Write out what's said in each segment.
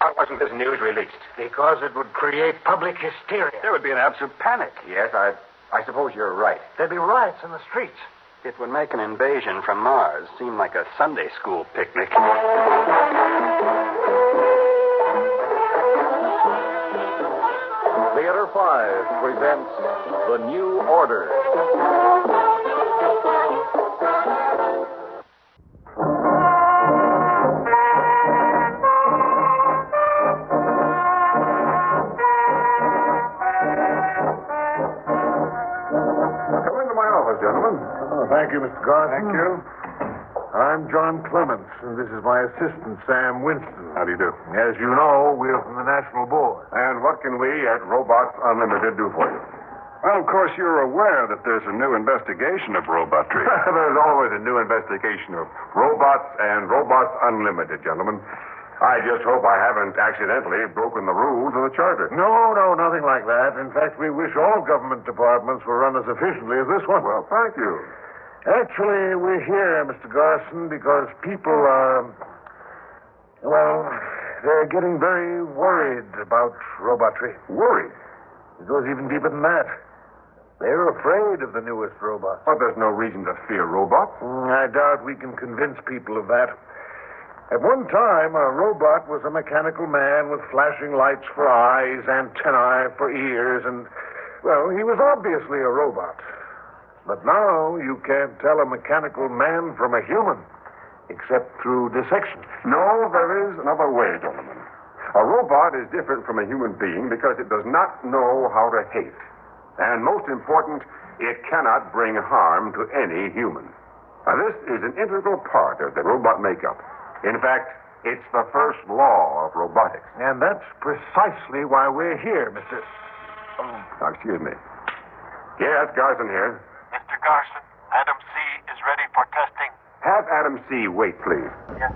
Why wasn't this news released? Because it would create public hysteria. There would be an absolute panic. Yes, I suppose you're right. There'd be riots in the streets. It would make an invasion from Mars seem like a Sunday school picnic. Theater 5 presents The New Order. Come into my office, gentlemen. Thank you, Mr. Garson. Thank you. I'm John Clements, and this is my assistant, Sam Winston. How do you do? As you know, we're from the National Board. And what can we at Robots Unlimited do for you? Well, of course, you're aware that there's a new investigation of robotry. There's always a new investigation of robots and Robots Unlimited, gentlemen. I just hope I haven't accidentally broken the rules of the charter. No, nothing like that. In fact, we wish all government departments were run as efficiently as this one. Well, thank you. Actually, we're here, Mr. Garson, because people are... Well, they're getting very worried about robotry. Worried? It goes even deeper than that. They're afraid of the newest robots. But there's no reason to fear robots. I doubt we can convince people of that. At one time, a robot was a mechanical man with flashing lights for eyes, antennae for ears, and, well, he was obviously a robot. But now you can't tell a mechanical man from a human, except through dissection. No, there is another way, gentlemen. A robot is different from a human being because it does not know how to hate. And most important, it cannot bring harm to any human. Now, this is an integral part of the robot makeup. In fact, it's the first law of robotics. And that's precisely why we're here, Mr. Now, excuse me. Yes, Garson here. Mr. Garson, Adam C. is ready for testing. Have Adam C. wait, please. Yes.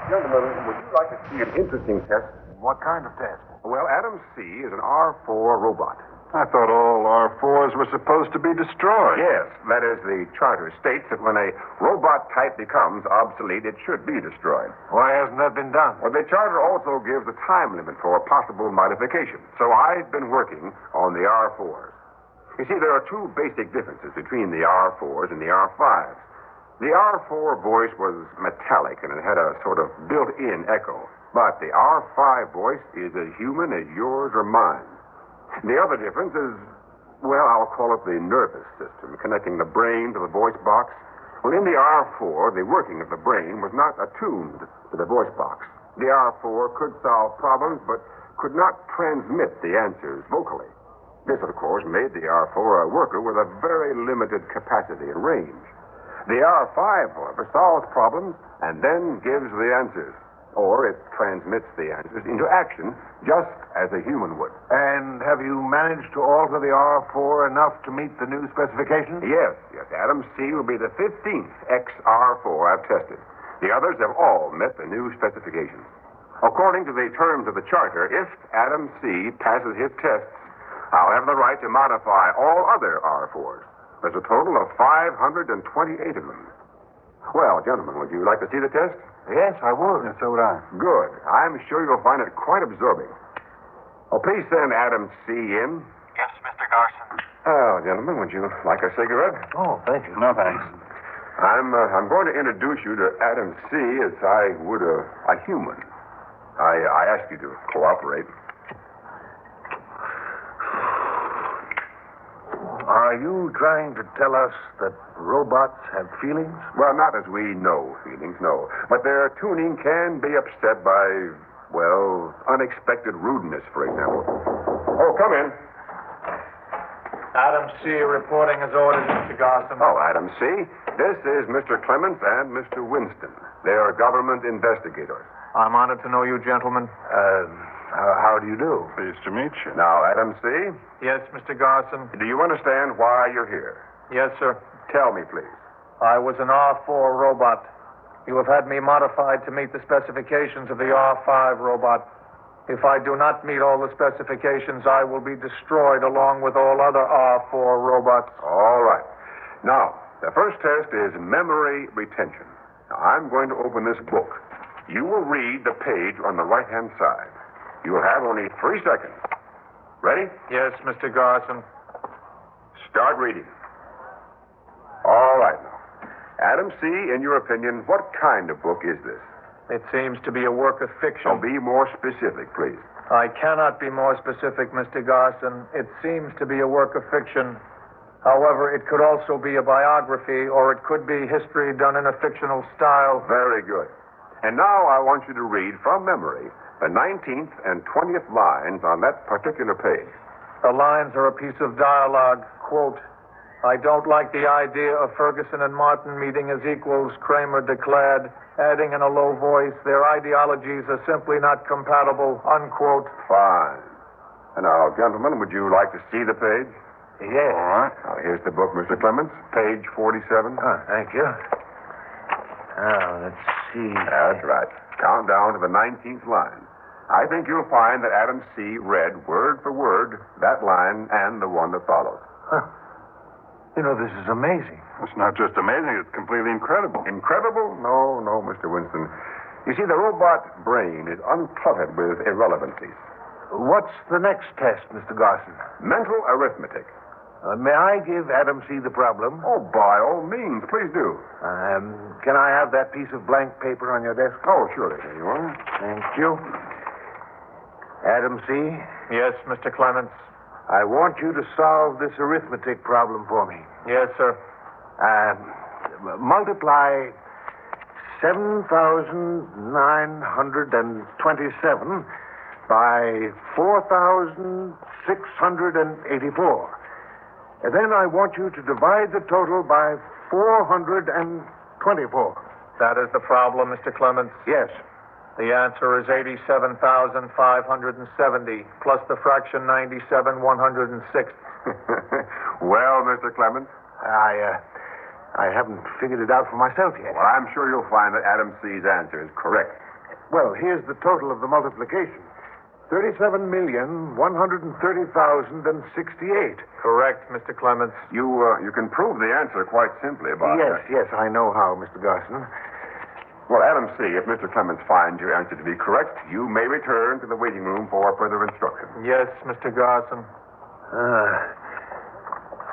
Gentlemen, would you like to see an interesting test? What kind of test? Well, Adam C. is an R4 robot. I thought all R4s were supposed to be destroyed. Yes, that is, the charter states that when a robot type becomes obsolete, it should be destroyed. Why hasn't that been done? Well, the charter also gives a time limit for possible modification. So I've been working on the R4s. You see, there are two basic differences between the R4s and the R5s. The R4 voice was metallic, and it had a sort of built-in echo. But the R5 voice is as human as yours or mine. The other difference is, well, I'll call it the nervous system, connecting the brain to the voice box. Well, in the R4, the working of the brain was not attuned to the voice box. The R4 could solve problems, but could not transmit the answers vocally. This, of course, made the R4 a worker with a very limited capacity and range. The R5, however, solves problems and then gives the answers. Or it transmits the answers into action, just as a human would. And have you managed to alter the R4 enough to meet the new specifications? Yes. Adam C. will be the 15th XR4 I've tested. The others have all met the new specifications. According to the terms of the charter, if Adam C. passes his tests, I'll have the right to modify all other R4s. There's a total of 528 of them. Well, gentlemen, would you like to see the test? Yes, I would. Yeah, so would I. Good. I'm sure you'll find it quite absorbing. Oh, please send Adam C. in. Yes, Mr. Garson. Oh, gentlemen, would you like a cigarette? Oh, thank you. No, thanks. I'm going to introduce you to Adam C. as I would a human. I ask you to cooperate. Are you trying to tell us that robots have feelings? Well, not as we know feelings, no. But their tuning can be upset by, well, unexpected rudeness, for example. Oh, come in. Adam C. reporting as ordered, Mr. Garson. Oh, Adam C. This is Mr. Clements and Mr. Winston. They are government investigators. I'm honored to know you, gentlemen. How do you do? Pleased to meet you. Now, Adam C., Yes, Mr. Garson. do you understand why you're here? Yes, sir. Tell me, please. I was an R4 robot. You have had me modified to meet the specifications of the R5 robot. If I do not meet all the specifications, I will be destroyed along with all other R4 robots. All right. Now, the first test is memory retention. Now, I'm going to open this book. You will read the page on the right-hand side. You will have only 3 seconds. Ready? Yes, Mr. Garson. Start reading. All right, now. Adam C., in your opinion, what kind of book is this? It seems to be a work of fiction. Now, be more specific, please. I cannot be more specific, Mr. Garson. It seems to be a work of fiction. However, it could also be a biography, or it could be history done in a fictional style. Very good. And now I want you to read from memory the 19th and 20th lines on that particular page. The lines are a piece of dialogue. Quote, I don't like the idea of Ferguson and Martin meeting as equals, Kramer declared, adding in a low voice, their ideologies are simply not compatible, unquote. Fine. And now, gentlemen, would you like to see the page? Yeah. All right. Now, here's the book, Mr. Clements, page 47. Oh, thank you. Now, let's see. That's right. Count down to the 19th line. I think you'll find that Adam C. read word for word that line and the one that follows. Huh. You know, this is amazing. It's not just amazing, it's completely incredible. Incredible? No, Mr. Winston. You see, the robot brain is uncluttered with irrelevancies. What's the next test, Mr. Garson? Mental arithmetic. May I give Adam C. the problem? Oh, by all means, please do. Can I have that piece of blank paper on your desk? Oh, surely. There you are. Thank you. Adam C., Yes, Mr. Clements. I want you to solve this arithmetic problem for me. Yes, sir. Multiply 7,927 by 4,684. And then I want you to divide the total by 424. That is the problem, Mr. Clements. Yes. The answer is 87,570, plus the fraction 97/106. Well, Mr. Clemens? I haven't figured it out for myself yet. Well, I'm sure you'll find that Adam C.'s answer is correct. Well, here's the total of the multiplication. 37,130,068. Correct, Mr. Clements. You can prove the answer quite simply by... Yes, I know how, Mr. Garson. Well, Adam C., if Mr. Clemens finds your answer to be correct, you may return to the waiting room for further instruction. Yes, Mr. Garson.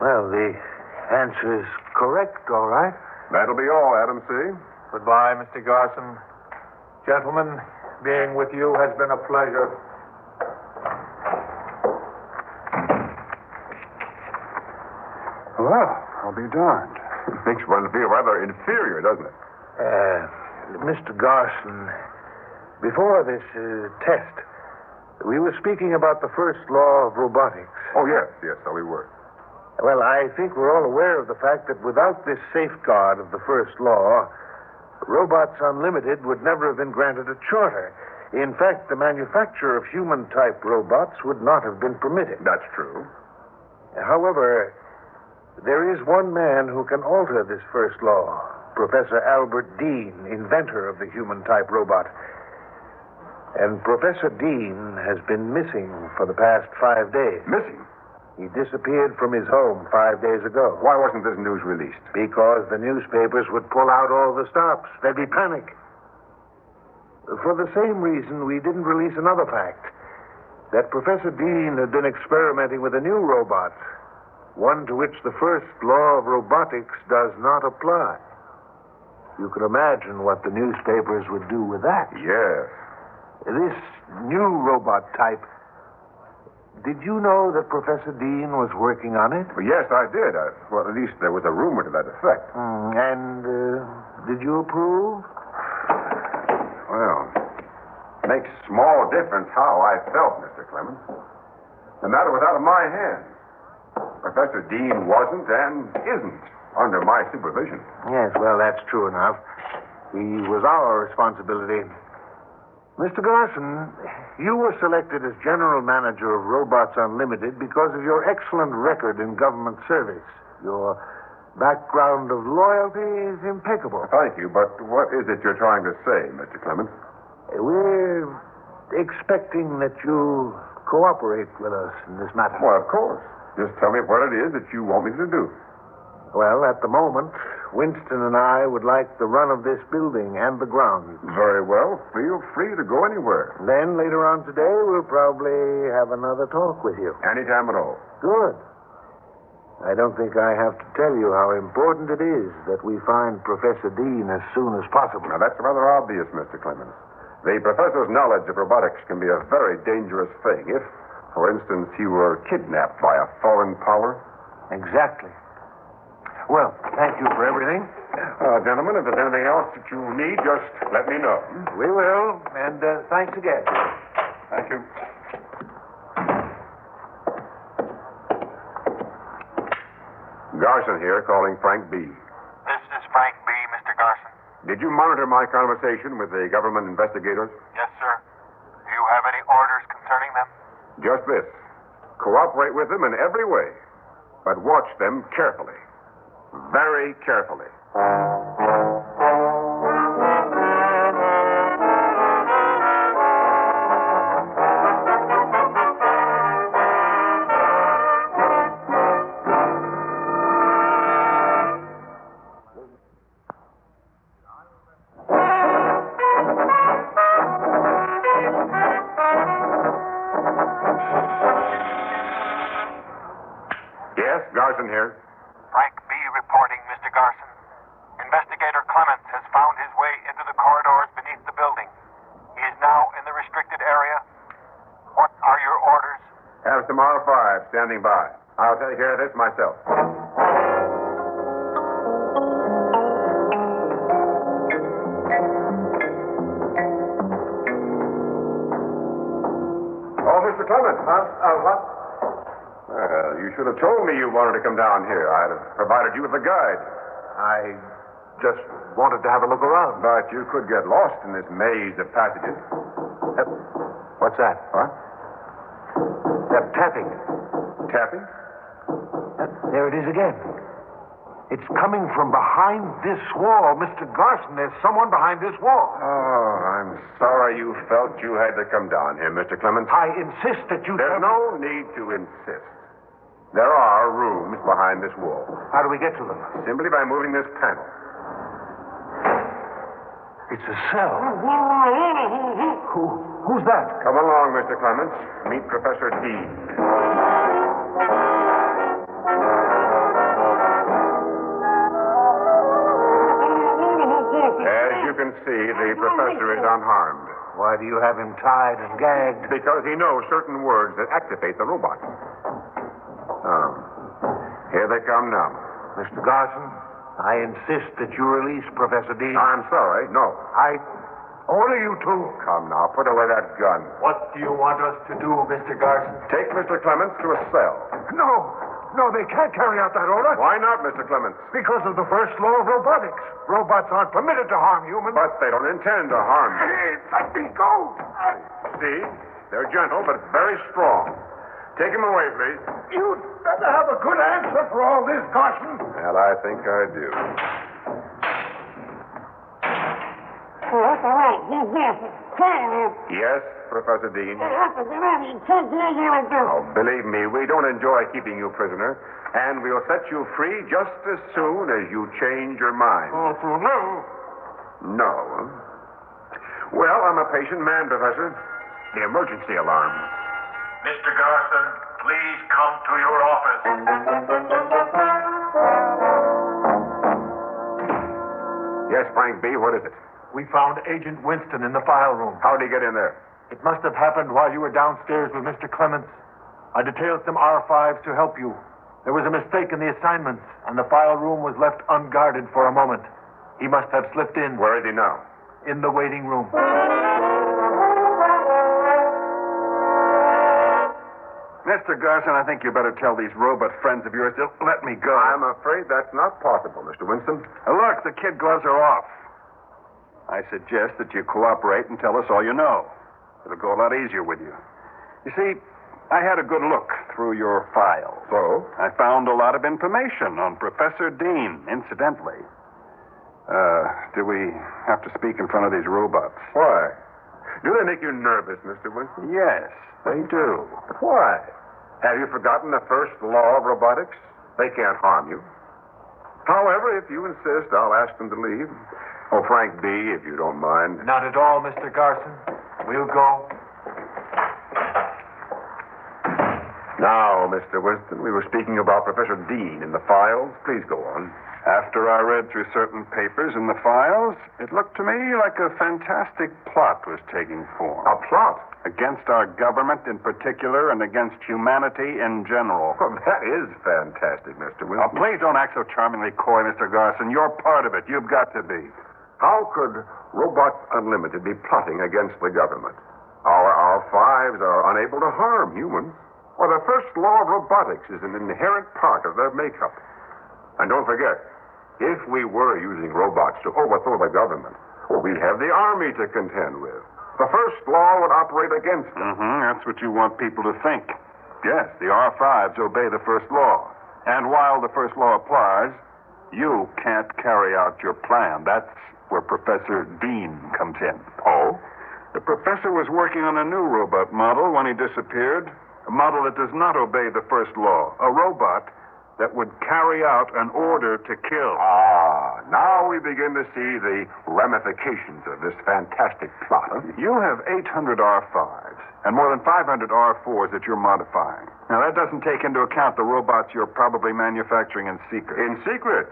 Well, the answer is correct, all right. That'll be all, Adam C. Goodbye, Mr. Garson. Gentlemen, being with you has been a pleasure. Well, I'll be darned. It makes one feel rather inferior, doesn't it? Mr. Garson, before this test, we were speaking about the first law of robotics. Oh, yes, so we were. Well, I think we're all aware of the fact that without this safeguard of the first law, Robots Unlimited would never have been granted a charter. In fact, the manufacture of human-type robots would not have been permitted. That's true. However, there is one man who can alter this first law. Professor Albert Dean, inventor of the human-type robot. And Professor Dean has been missing for the past 5 days. Missing? He disappeared from his home 5 days ago. Why wasn't this news released? Because the newspapers would pull out all the stops. There'd be panic. For the same reason, we didn't release another fact. That Professor Dean had been experimenting with a new robot. One to which the first law of robotics does not apply. You can imagine what the newspapers would do with that. Yes. This new robot type, did you know that Professor Dean was working on it? Well, yes, I did. Well, at least there was a rumor to that effect. And did you approve? Well, it makes small difference how I felt, Mr. Clemens. The matter was out of my hands. Professor Dean wasn't and isn't under my supervision. Yes, well, that's true enough. He was our responsibility. Mr. Garson, you were selected as general manager of Robots Unlimited because of your excellent record in government service. Your background of loyalty is impeccable. Thank you, but what is it you're trying to say, Mr. Clemens? We're expecting that you cooperate with us in this matter. Well, of course. Just tell me what it is that you want me to do. Well, at the moment, Winston and I would like the run of this building and the grounds. Very well. Feel free to go anywhere. Then later on today, we'll probably have another talk with you. Anytime at all. Good. I don't think I have to tell you how important it is that we find Professor Dean as soon as possible. Now, that's rather obvious, Mr. Clemens. The professor's knowledge of robotics can be a very dangerous thing if, for instance, he were kidnapped by a foreign power. Exactly. Well, thank you for everything. Gentlemen, if there's anything else that you need, just let me know. We will, and thanks again. Thank you. Garson here, calling Frank B. This is Frank B., Mr. Garson. Did you monitor my conversation with the government investigators? Yes, sir. Do you have any orders concerning them? Just this. Cooperate with them in every way, but watch them carefully. Very carefully. Yes, Garson here. Frank B. reporting, Mr. Garson. Investigator Clements has found his way into the corridors beneath the building. He is now in the restricted area. What are your orders? Have some R5 standing by. I'll take care of this myself. Oh, Mr. Clemens. What? Well, you should have told me you wanted to come down here. I'd have provided you with a guide. I just wanted to have a look around. But you could get lost in this maze of passages. What's that? What? That tapping. Tapping? There it is again. It's coming from behind this wall. Mr. Garson, there's someone behind this wall. Oh, I'm sorry you felt you had to come down here, Mr. Clemens. I insist that you... There's no need to insist. There are rooms behind this wall. How do we get to them? Simply by moving this panel. It's a cell. Who's that? Come along, Mr. Clemens. Meet Professor Dean. As you can see, the professor is unharmed. Why do you have him tied and gagged? Because he knows certain words that activate the robots. Oh. Here they come now. Mr. Garson, I insist that you release Professor Dean. I'm sorry. No. I order you to. Come now. Put away that gun. What do you want us to do, Mr. Garson? Take Mr. Clemens to a cell. No, they can't carry out that order. Why not, Mr. Clemens? Because of the first law of robotics. Robots aren't permitted to harm humans. But they don't intend to harm you. Let me go. See? They're gentle, but very strong. Take him away, please. You'd better have a good answer for all this, Garson. Well, I think I do. Yes, Professor Dean. Oh, believe me, we don't enjoy keeping you prisoner, and we'll set you free just as soon as you change your mind. No. Well, I'm a patient man, Professor. The emergency alarm. Mr. Garson, please come to your office. Yes, Frank B., what is it? We found Agent Winston in the file room. How'd he get in there? It must have happened while you were downstairs with Mr. Clements. I detailed some R5s to help you. There was a mistake in the assignments, and the file room was left unguarded for a moment. He must have slipped in. Where is he now? In the waiting room. Mr. Garson, I think you better tell these robot friends of yours to let me go. I'm afraid that's not possible, Mr. Winston. Look, the kid gloves are off. I suggest that you cooperate and tell us all you know. It'll go a lot easier with you. You see, I had a good look through your files. So? I found a lot of information on Professor Dean, incidentally. Do we have to speak in front of these robots? Why? Do they make you nervous, Mr. Winston? Yes, they do. Why? Have you forgotten the first law of robotics? They can't harm you. However, if you insist, I'll ask them to leave. Oh, Frank B., if you don't mind. Not at all, Mr. Garson. We'll go. Now, Mr. Winston, we were speaking about Professor Dean in the files. Please go on. After I read through certain papers in the files, it looked to me like a fantastic plot was taking form. A plot? Against our government in particular and against humanity in general. Well, that is fantastic, Mr. Now, Winston. please don't act so charmingly coy, Mr. Garson. You're part of it. You've got to be. How could Robots Unlimited be plotting against the government? Our R5s are unable to harm humans. Well, the first law of robotics is an inherent part of their makeup. And don't forget, if we were using robots to overthrow the government, well, we'd have the army to contend with. The first law would operate against them. That's what you want people to think. Yes, the R5s obey the first law. And while the first law applies, you can't carry out your plan. That's where Professor Dean comes in. Oh? The professor was working on a new robot model when he disappeared. A model that does not obey the first law. A robot that would carry out an order to kill. Ah, now we begin to see the ramifications of this fantastic plot. Huh? You have 800 R5s and more than 500 R4s that you're modifying. Now, that doesn't take into account the robots you're probably manufacturing in secret. In secret?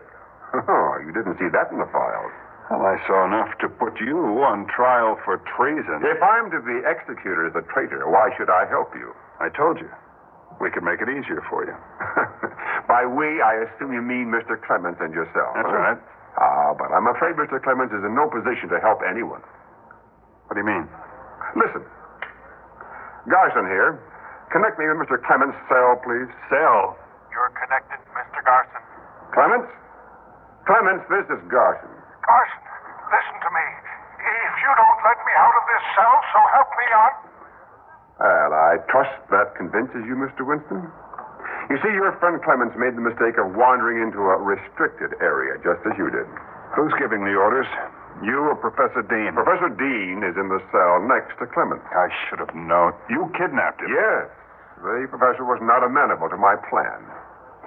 Oh, you didn't see that in the files. Well, I saw enough to put you on trial for treason. If I'm to be executed as a traitor, why should I help you? I told you. We could make it easier for you. By we, I assume you mean Mr. Clements and yourself. That's huh? right. But I'm afraid Mr. Clements is in no position to help anyone. What do you mean? Listen. Garson here. Connect me with Mr. Clements' cell, please. Cell? You're connected, Mr. Garson. Clements? Clements, this is Garson. Garson, listen to me. If you don't let me out of this cell, so help me on. Well, I trust that convinces you, Mr. Winston. You see, your friend Clements made the mistake of wandering into a restricted area, just as you did. Who's giving the orders? You or Professor Dean? Professor Dean is in the cell next to Clements. I should have known. You kidnapped him. Yes. The professor was not amenable to my plan.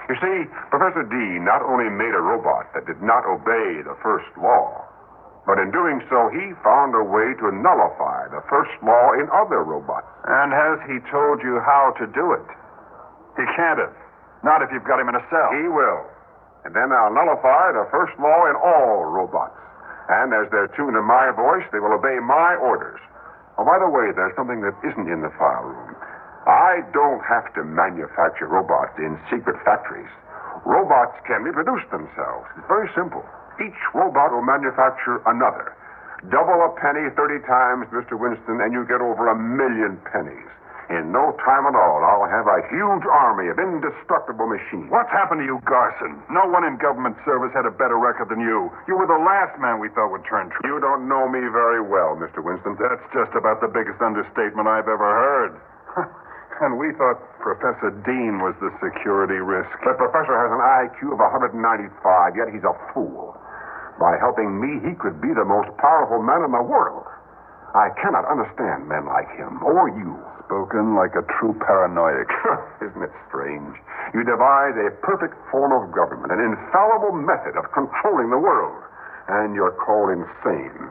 You see, Professor Dean not only made a robot that did not obey the first law, but in doing so, he found a way to nullify the first law in other robots. And has he told you how to do it? He can't have. Not if you've got him in a cell. He will. And then I'll nullify the first law in all robots. And as they're tuned to my voice, they will obey my orders. Oh, by the way, there's something that isn't in the file room. I don't have to manufacture robots in secret factories. Robots can reproduce themselves. It's very simple. Each robot will manufacture another. Double a penny 30 times, Mr. Winston, and you get over 1,000,000 pennies. In no time at all, I'll have a huge army of indestructible machines. What's happened to you, Garson? No one in government service had a better record than you. You were the last man we thought would turn true. You don't know me very well, Mr. Winston. That's just about the biggest understatement I've ever heard. And we thought Professor Dean was the security risk. The professor has an IQ of 195, yet he's a fool. By helping me, he could be the most powerful man in the world. I cannot understand men like him, or you. Spoken like a true paranoiac. Isn't it strange? You devise a perfect form of government, an infallible method of controlling the world, and you're called insane.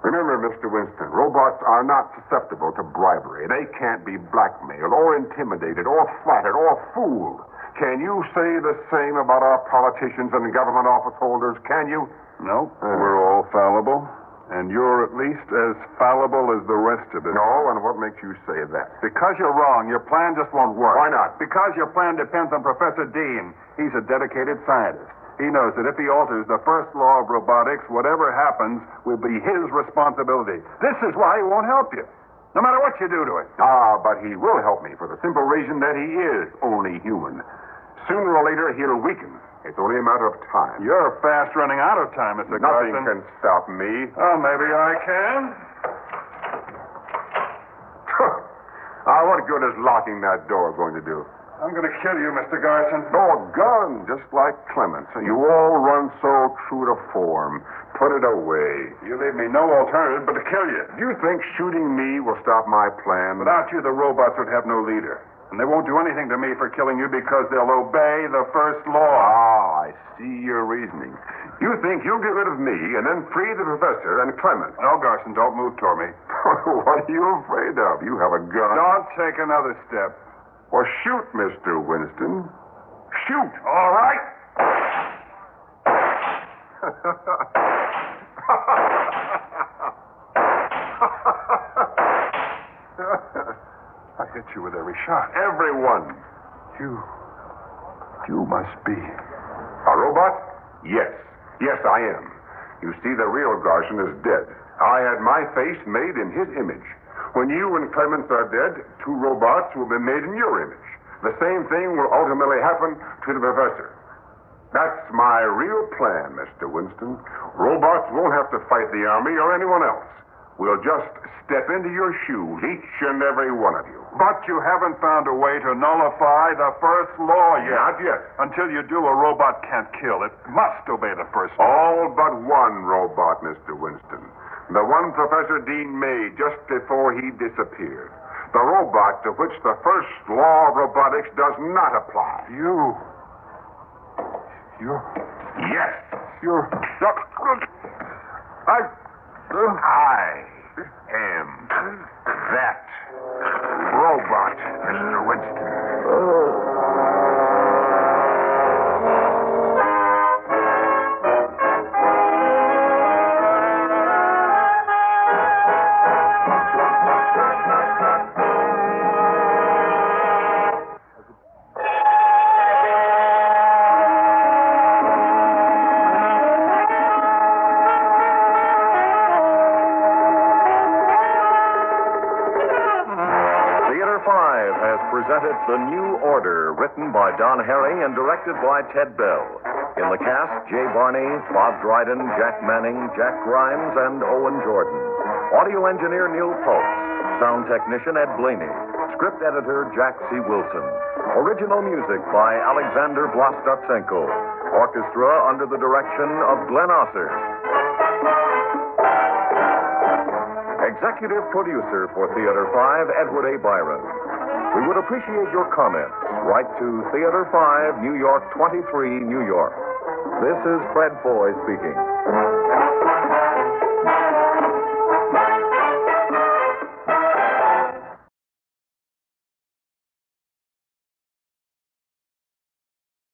Remember, Mr. Winston, robots are not susceptible to bribery. They can't be blackmailed or intimidated or flattered or fooled. Can you say the same about our politicians and government office holders? Can you? No, we're all fallible. And you're at least as fallible as the rest of us. No, and what makes you say that? Because you're wrong. Your plan just won't work. Why not? Because your plan depends on Professor Dean. He's a dedicated scientist. He knows that if he alters the first law of robotics, whatever happens will be his responsibility. This is why he won't help you, no matter what you do to him. But he will help me for the simple reason that he is only human. Sooner or later, he'll weaken. It's only a matter of time. You're fast running out of time, Mr. Nothing Garson. can stop me. Oh, maybe I can. What good is locking that door going to do? I'm going to kill you, Mr. Garson. Oh, a gun, just like Clements. You all run so true to form. Put it away. You leave me no alternative but to kill you. Do you think shooting me will stop my plan? Without you, the robots would have no leader. And they won't do anything to me for killing you because they'll obey the first law. I I see your reasoning. You think you'll get rid of me and then free the professor and Clement. No, Garson, don't move toward me. What are you afraid of? You have a gun. Don't take another step. Well, shoot, Mr. Winston. Shoot. All right. I hit you with every shot. Everyone. You must be. A robot? Yes. Yes, I am. You see, the real Garson is dead. I had my face made in his image. When you and Clements are dead, 2 robots will be made in your image. The same thing will ultimately happen to the professor. That's my real plan, Mr. Winston. Robots won't have to fight the Army or anyone else. We'll just step into your shoes, each and every one of you. But you haven't found a way to nullify the first law yet. Not yet. Until you do, a robot can't kill. It must obey the first law. All but one robot, Mr. Winston. The one Professor Dean made just before he disappeared. The robot to which the first law of robotics does not apply. You're... Yes. I am that robot, Mr. Winston. Presented The New Order, written by Don Harry and directed by Ted Bell. In the cast, Jay Barney, Bob Dryden, Jack Manning, Jack Grimes, and Owen Jordan. Audio engineer Neil Pulse. Sound technician Ed Begley. Script editor Jack C. Wilson. Original music by Alexander Vlastotsenko. Orchestra under the direction of Glenn Osser. Executive producer for Theater 5, Edward A. Byron. We would appreciate your comments. Write to Theater 5, New York 23, New York. This is Fred Foy speaking.